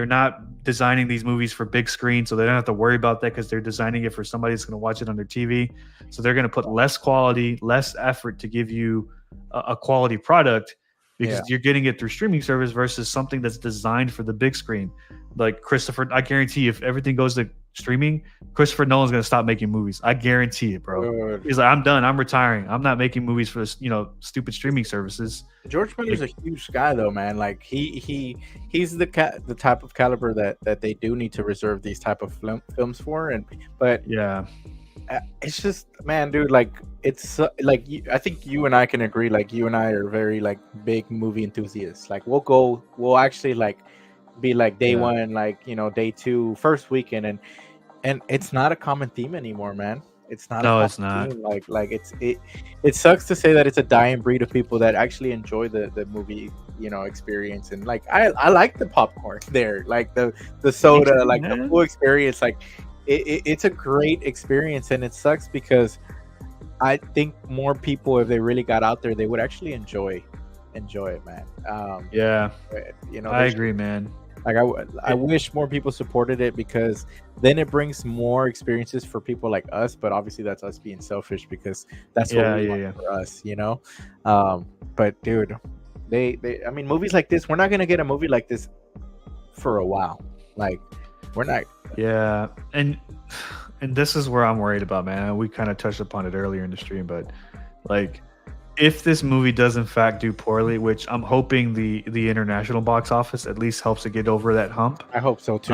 designing these movies for big screen, so they don't have to worry about that because they're designing it for somebody that's going to watch it on their TV. So they're going to put less quality, less effort to give you a quality product. Yeah. because you're getting it through streaming service versus something that's designed for the big screen. Like Christopher, I guarantee if everything goes to streaming, Christopher Nolan's gonna stop making movies. I guarantee it, bro. Dude. He's like, I'm done. I'm retiring. I'm not making movies for this, stupid streaming services. George Miller's a huge guy, though, man. Like he's the type of caliber that they do need to reserve these type of films for. But Yeah, it's just, man, dude. Like it's like I think you and I can agree. Like you and I are very like big movie enthusiasts. Like we'll actually like be like day Yeah. one, like day two, first weekend, and it's not a common theme anymore, man. It's not. No, a it's common not. theme. Like it sucks to say that it's a dying breed of people that actually enjoy the movie, experience. And like I like the popcorn there, like the soda, like the full experience. Like it's a great experience, and it sucks because I think more people, if they really got out there, they would actually enjoy it, man. Yeah, I there's- agree, man. Like I wish more people supported it, because then it brings more experiences for people like us. But obviously, that's us being selfish, because that's what we want for us, But dude, I mean, movies like this, we're not gonna get a movie like this for a while. Like we're not. Yeah, and this is where I'm worried about, man. We kind of touched upon it earlier in the stream, but like, if this movie does in fact do poorly, which I'm hoping the international box office at least helps it get over that hump. I hope so too.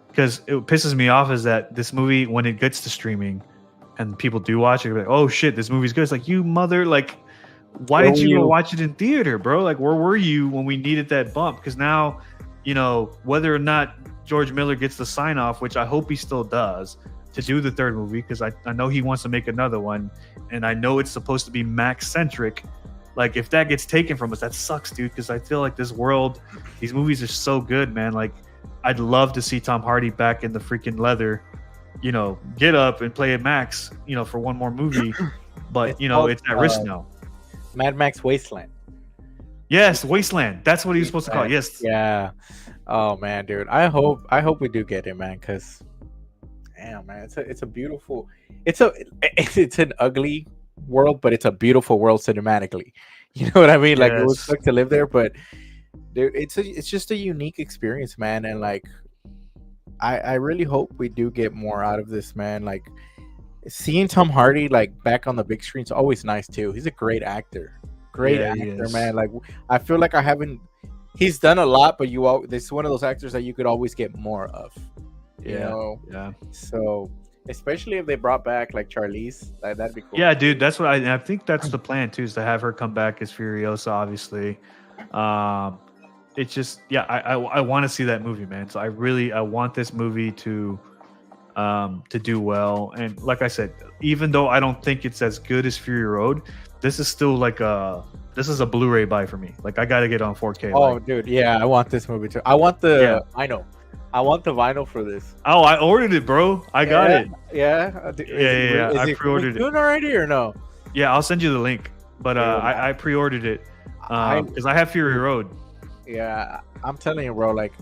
Because it pisses me off is that this movie, when it gets to streaming and people do watch it, they're like, oh shit, this movie's good. It's like, you mother, like, why did you go watch it in theater, bro? Like, where were you when we needed that bump? Because now, whether or not George Miller gets the sign off, which I hope he still does, to do the third movie, because I know he wants to make another one, and I know it's supposed to be Max centric. Like, if that gets taken from us, that sucks, dude, because I feel like this world, these movies are so good, man. Like, I'd love to see Tom Hardy back in the freaking leather, get up and play at Max, for one more movie. But it's at risk now. Mad Max Wasteland. Yes, Wasteland. That's what he was supposed to call it. Yes. Yeah. Oh man, dude. I hope we do get it, man, because damn, man, it's a beautiful, it's an ugly world, but it's a beautiful world cinematically. You know what I mean? Like, it would suck to live there, but dude, it's just a unique experience, man. And like, I really hope we do get more out of this, man. Like, seeing Tom Hardy like back on the big screen is always nice too. He's a great actor, man. Like, I feel like he's done a lot, but this is one of those actors that you could always get more of. Yeah. So especially if they brought back like Charlize, that'd be cool. Yeah, dude, that's what I think that's the plan too, is to have her come back as Furiosa, obviously. It's just, I want to see that movie, man. So I want this movie to do well. And like I said, even though I don't think it's as good as Fury Road, this is still like a Blu-ray buy for me. Like, I gotta get on 4K. Oh, dude, yeah, I want this movie too. I want the vinyl. I want the vinyl for this. Oh, I ordered it, bro. I got it. Yeah. Yeah. I pre-ordered it. Doing already or no? Yeah, I'll send you the link. But I pre-ordered it because I have Fury Road. Yeah, I'm telling you, bro. Like,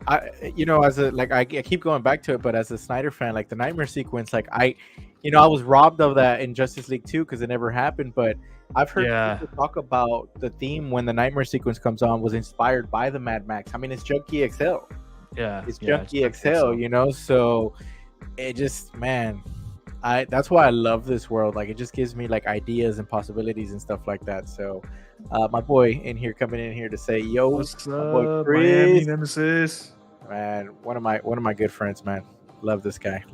I keep going back to it, but as a Snyder fan, like the nightmare sequence, like I was robbed of that in Justice League 2 because it never happened. But I've heard people talk about the theme when the nightmare sequence comes on was inspired by the Mad Max. I mean, it's Junkie XL. Yeah, it's Junkie XL. So it just, man, that's why I love this world. Like, it just gives me like ideas and possibilities and stuff like that. So my boy coming in here to say, yo, what's up, boy Miami Nemesis? Man, one of my good friends, man. Love this guy.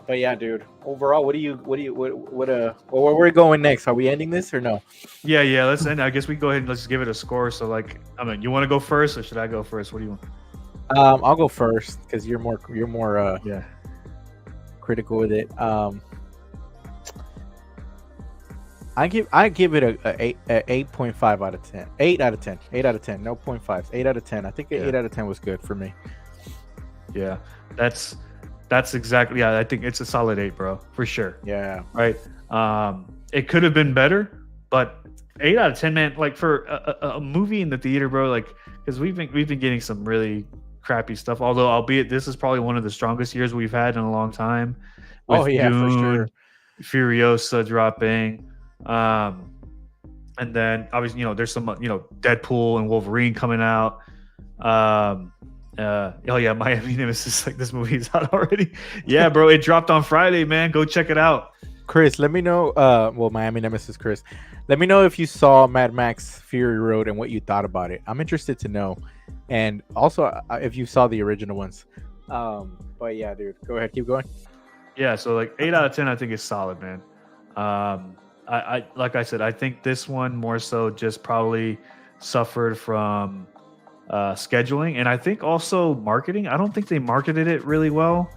But yeah, dude. Overall, where are we going next? Are we ending this or no? Yeah. Let's end. I guess we go ahead and let's give it a score. So, like, I mean, you want to go first or should I go first? What do you want? I'll go first because you're more critical with it. I give it a 8.5 out of 10. 8 out of 10. 8 out of 10. No 0.5. 8 out of 10. I think 8 out of 10 was good for me. Yeah, that's exactly. Yeah, I think it's a solid 8, bro, for sure. Yeah. Right. It could have been better, but 8 out of 10, man. Like, for a movie in the theater, bro. Like, because we've been getting some really crappy stuff. Although, albeit this is probably one of the strongest years we've had in a long time. With for sure. Furiosa dropping. And then obviously, there's some, Deadpool and Wolverine coming out. Oh yeah, Miami Nemesis. Like, this movie is out already. Yeah, bro, it dropped on Friday, man. Go check it out. Chris, let me know. Well, Miami Nemesis, Chris, let me know if you saw Mad Max Fury Road and what you thought about it. I'm interested to know, and also if you saw the original ones. But yeah, dude, go ahead, keep going. Yeah, so like 8 out of 10, I think is solid, man. I like I said, I think this one more so just probably suffered from scheduling, and I think also marketing. I don't think they marketed it really well.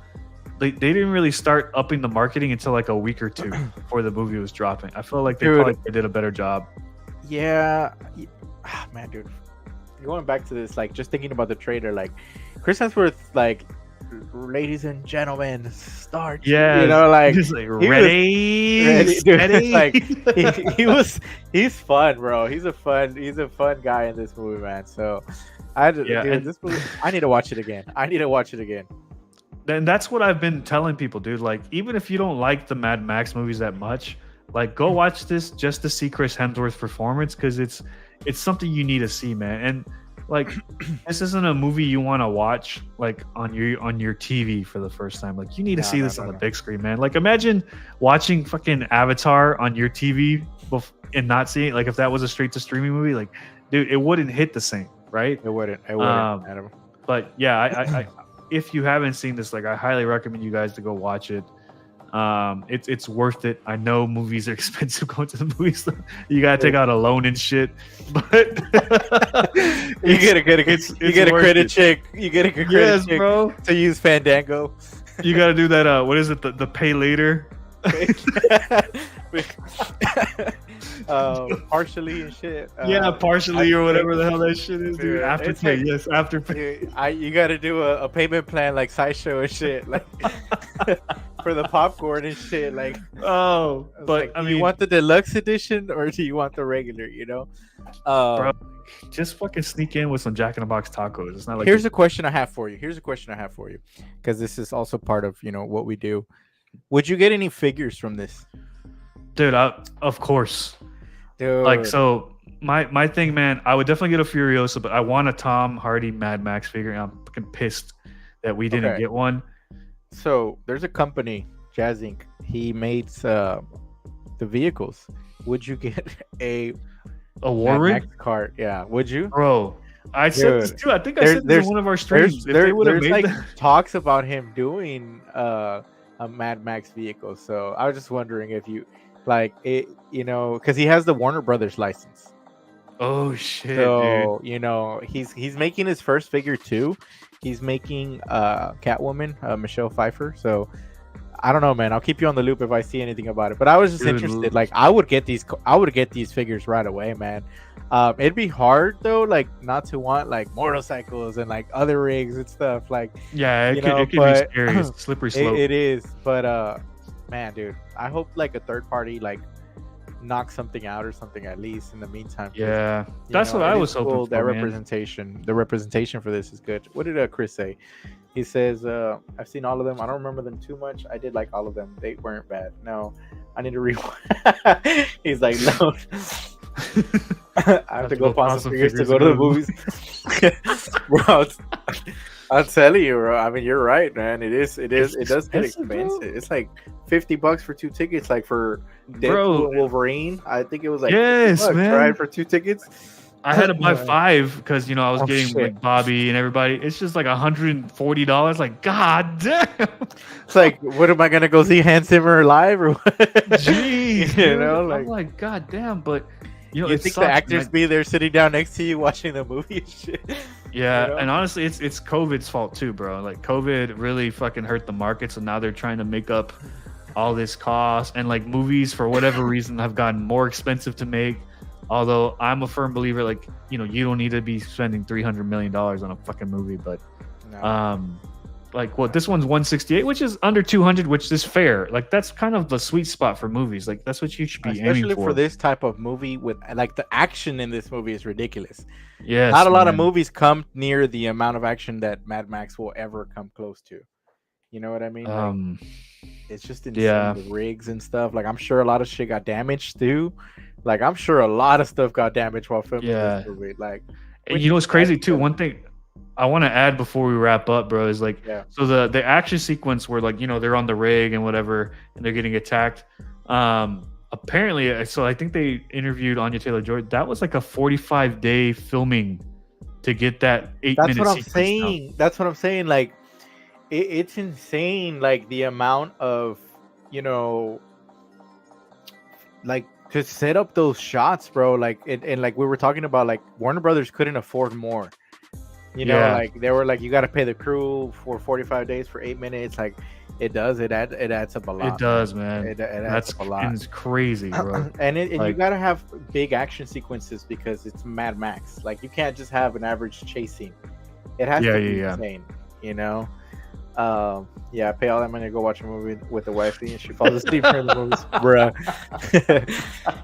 They didn't really start upping the marketing until like a week or two before the movie was dropping. I feel like they Dude. probably did a better job. Yeah, man, dude. Going back to this, like, just thinking about the trailer, like, Chris Hemsworth, like, ladies and gentlemen, start. Yeah, like, just like ready, dude. Like, he's fun, bro. He's a fun guy in this movie, man. So, this movie, I need to watch it again. And that's what I've been telling people, dude. Like, even if you don't like the Mad Max movies that much, like, go watch this just to see Chris Hemsworth's performance, because it's something you need to see, man. And like, this isn't a movie you want to watch like on your TV for the first time. Like, you need to see this on the big screen, man. Like, imagine watching fucking Avatar on your TV and not seeing it. Like, if that was a straight to streaming movie, like, dude, it wouldn't hit the same, right? It wouldn't, Adam. But yeah, I if you haven't seen this, like, I highly recommend you guys to go watch it. It's worth it. I know movies are expensive going to the movies. You gotta take out a loan and shit, but you get a credit check. You get a credit check, bro, to use Fandango. You gotta do that. What is it? The pay later. Partially and shit. Partially or whatever the hell that shit is, dude. Afterpay, yes, afterpay. Dude, you gotta do a payment plan like Sideshow and shit, like for the popcorn and shit. Like, but like, I mean, you want the deluxe edition or do you want the regular? Bro, just fucking sneak in with some Jack in the Box tacos. It's not like. Here's a question I have for you, because this is also part of what we do. Would you get any figures from this? Dude, of course. Dude. Like, so my thing, man, I would definitely get a Furiosa, but I want a Tom Hardy Mad Max figure, and I'm fucking pissed that we didn't get one. So there's a company, Jazz Inc. He makes the vehicles. Would you get a War Rig cart? Yeah, would you, bro? I said this too. I think I said this in one of our streams. There's like talks about him doing a Mad Max vehicle. So I was just wondering if you like it, because he has the Warner Brothers license. Oh shit! So dude. He's making his first figure too. He's making Catwoman, Michelle Pfeiffer. So I don't know, man. I'll keep you on the loop if I see anything about it. But I was just interested. Like, I would get these figures right away, man. It'd be hard though, like, not to want like motorcycles and like other rigs and stuff. Like, yeah, it could be scary. It's slippery slope. It is, but man, dude, I hope like a third party like knock something out or something at least in the meantime. Yeah, that's what I was hoping for. That the representation for this is good. What did Chris say? He says, I've seen all of them. I don't remember them too much. I did like all of them. They weren't bad. No, I need to rewind. He's like, no. I have to go find some figures to go to the movies. Bro, I'll tell you, bro. I mean, you're right, man. It does get expensive. Bro. It's like $50 for 2 tickets. Like for Deadpool and Wolverine, I think it was like $50, man, right, for 2 tickets. I had to buy 5 because I was getting like Bobby and everybody. It's just like $140. Like, god damn. It's like, what am I gonna go see Hans Zimmer live or what? Jeez, I'm like, god damn. But you think the actors be there sitting down next to you watching the movie and shit? Yeah, and honestly, it's COVID's fault too, bro. Like, COVID really fucking hurt the market, so now they're trying to make up all this cost, and like movies for whatever reason have gotten more expensive to make. Although I'm a firm believer, like, you don't need to be spending $300 million on a fucking movie, but this one's 168, which is under 200, which is fair. Like, that's kind of the sweet spot for movies. Like, that's what you should be aiming for. Especially for this type of movie, with like the action in this movie is ridiculous. Yes, not a lot of movies come near the amount of action that Mad Max will ever come close to. You know what I mean? It's just insane. Yeah. The rigs and stuff. Like I'm sure a lot of shit got damaged too. Like I'm sure a lot of stuff got damaged while filming Yeah. this movie. Like, And which you know what's crazy adds too? to- One thing I want to add before we wrap up, bro, is like, yeah, so the action sequence where, like, you know, they're on the rig and whatever, and they're getting attacked. Apparently, so I think they interviewed Anya Taylor-Joy. That was like a 45-day filming to get that 8 that's minute what I'm sequence saying. down. That's what I'm saying. Like, it's insane. Like the amount of, you know, like to set up those shots, bro. Like, and like we were talking about, like Warner Brothers couldn't afford more. You know, Yeah. like they were like, you got to pay the crew for 45 days for 8 minutes. Like, it does. It adds up a lot. It does, man. It adds That's up a lot. it's crazy, bro. And you Like- gotta have big action sequences because it's Mad Max. Like you can't just have an average chase scene. It has to be insane, you know. Yeah, pay all that money to go watch a movie with the wifey and she falls asleep during the movies, bruh.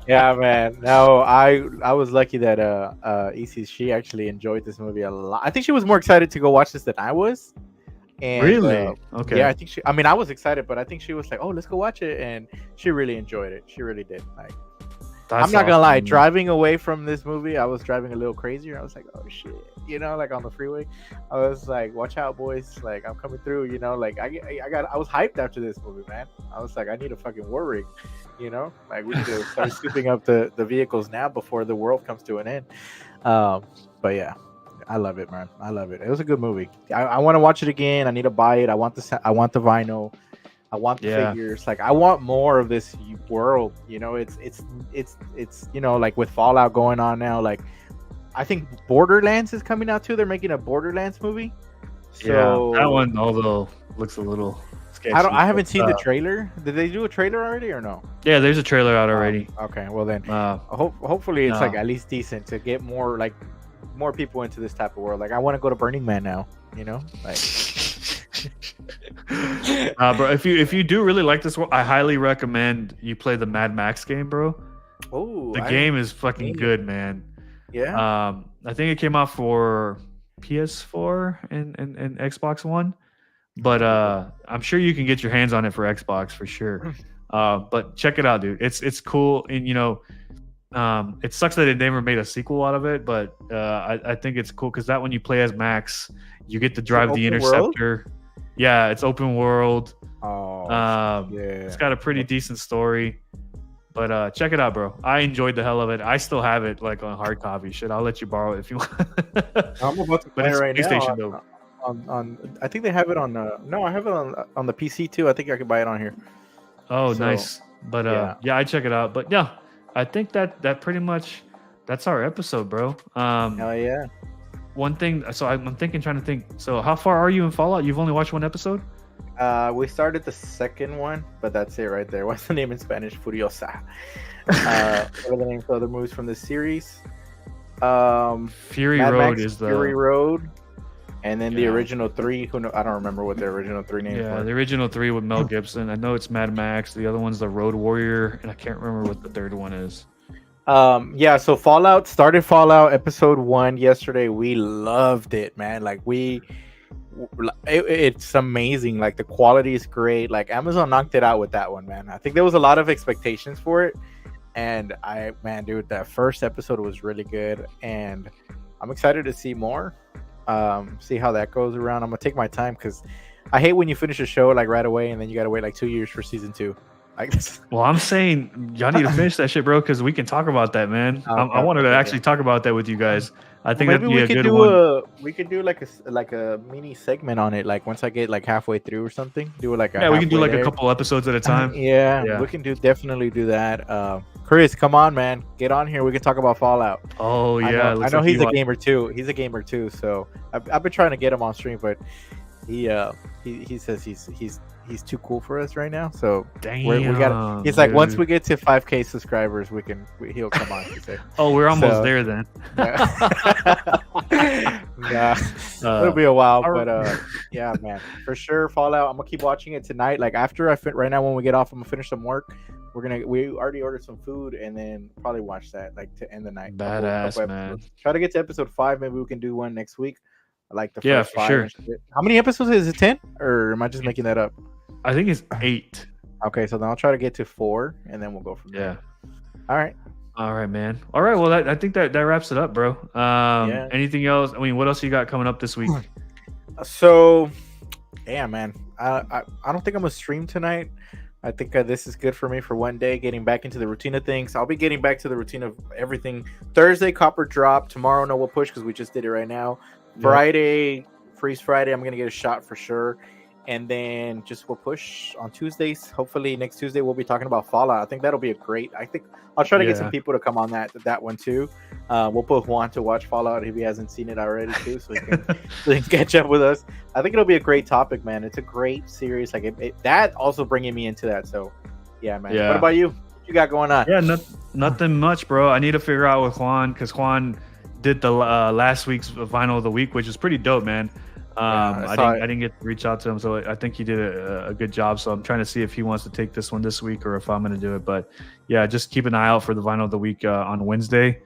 Yeah, man. No, I was lucky that EC, she actually enjoyed this movie a lot. I think she was more excited to go watch this than I was. And, Really? Okay. Yeah, I think I mean, I was excited, but I think she was like, "Oh, let's go watch it," and she really enjoyed it. She really did. Like, That's I'm not gonna lie, awesome, man. driving away from this movie, I was driving a little crazier. I was like, "Oh shit," you know, like on the freeway. I was like, "Watch out, boys! Like, I'm coming through." You know, like I was hyped after this movie, man. I was like, I need a fucking war rig. You know, like we need to start scooping up the vehicles now before the world comes to an end. But yeah. I love it, man. I love it. It was a good movie. I want to watch it again. I need to buy it. I want the vinyl. I want the figures. Like I want more of this world. You know, it's you know, like with Fallout going on now. Like I think Borderlands is coming out too. They're making a Borderlands movie. So yeah, that one although looks a little sketchy. I haven't seen the trailer. Did they do a trailer already or no? Yeah, there's a trailer out already. Okay, well then, Uh, hopefully it's no. like at least decent to get more like more people into this type of world. Like I want to go to Burning Man now. You know, like. bro, if you do really like this one, I highly recommend you play the Mad Max game, bro. Oh, The game is fucking good, man. Yeah. I think it came out for PS4 and Xbox One, but I'm sure you can get your hands on it for Xbox for sure. But check it out, dude. It's cool, and you know, it sucks that it never made a sequel out of it, but I think it's cool because that when you play as Max, you get to drive the Interceptor. World? Yeah, it's open world. Oh, yeah. It's got a pretty decent story. But check it out, bro. I enjoyed the hell of it. I still have it like on hard copy. Shit, I'll let you borrow it if you want. I'm about to play it right now. Though. On I think they have it on. No, I have it on the PC too. I think I can buy it on here. Oh, so, nice. But yeah, I check it out. But yeah, I think that pretty much that's our episode, bro. Hell yeah. One thing. So I'm trying to think. So how far are you in Fallout? You've only watched one episode? We started the second one, but that's it right there. What's the name in Spanish? Furiosa. What are the names of other movies from this series? Fury Mad Road Max, is the Fury Road, and then the original three. I don't remember what the original three names were. Yeah, the original three with Mel Gibson. I know it's Mad Max. The other one's the Road Warrior, and I can't remember what the third one is. Yeah, so Fallout started Fallout episode 1 yesterday. We loved it, man. Like it's amazing. Like the quality is great. Like Amazon knocked it out with that one, man. I think there was a lot of expectations for it, and dude, that first episode was really good, and I'm excited to see more. See how that goes around. I'm gonna take my time because I hate when you finish a show like right away and then you gotta wait like 2 years for season 2. Well, I'm saying y'all need to finish that shit, bro, because we can talk about that, man. I wanted to actually talk about that with you guys. I think that'd be a good one. We could do like a mini segment on it. Like once I get like halfway through or something, do like we can do like a couple episodes at a time. Yeah, we can definitely do that. Chris, come on, man, get on here. We can talk about Fallout. Oh yeah, I know he's a gamer too. He's a gamer too. So I've been trying to get him on stream, but he says he's too cool for us right now. So we got. He's like, once we get to 5K subscribers, he'll come on. Oh, we're almost there then. Yeah, it'll be a while, but yeah, man, for sure. Fallout. I'm gonna keep watching it tonight. Like after right now when we get off, I'm gonna finish some work. We already ordered some food and then probably watch that like to end the night. Badass, man. Try to get to episode 5. Maybe we can do one next week. Like the first for 5. Sure. How many episodes is it? 10? Or am I just making that up? I think it's 8. Okay, so then I'll try to get to 4, and then we'll go from there. Yeah. All right. All right, man. All right. Well, I think that wraps it up, bro. Yeah. Anything else? I mean, what else you got coming up this week? So, yeah, man. I don't think I'm gonna stream tonight. I think this is good for me for one day, getting back into the routine of things. I'll be getting back to the routine of everything. Thursday, Copper Drop. Tomorrow, no, we'll push because we just did it right now. Friday, Freeze Friday. I'm gonna get a shot for sure. And then just we'll push on Tuesdays. Hopefully next Tuesday we'll be talking about Fallout. I think that'll be a great. I think I'll try to get some people to come on that one too. We'll put Juan to watch Fallout if he hasn't seen it already too, so he can catch up with us. I think it'll be a great topic, man. It's a great series. Like that also bringing me into that. So yeah, man. Yeah. What about you? What you got going on? Yeah, nothing much, bro. I need to figure out with Juan because Juan did the last week's vinyl of the week, which is pretty dope, man. I didn't get to reach out to him, so I think he did a good job. So I'm trying to see if he wants to take this one this week or if I'm going to do it. But yeah, just keep an eye out for the vinyl of the week on Wednesday.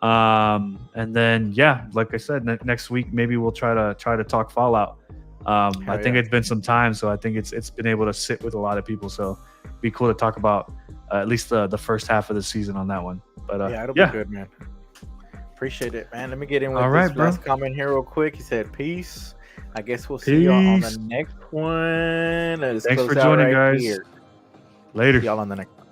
And then yeah, like I said, next week maybe we'll try to talk Fallout. I think it's been some time, so I think it's been able to sit with a lot of people. So it'd be cool to talk about at least the first half of the season on that one. But it'll be good, man. Appreciate it, man. Let me get in with this last comment here real quick. He said, "Peace." I guess we'll see y'all on the next one. Thanks for joining, guys. Here. Later. See y'all on the next one.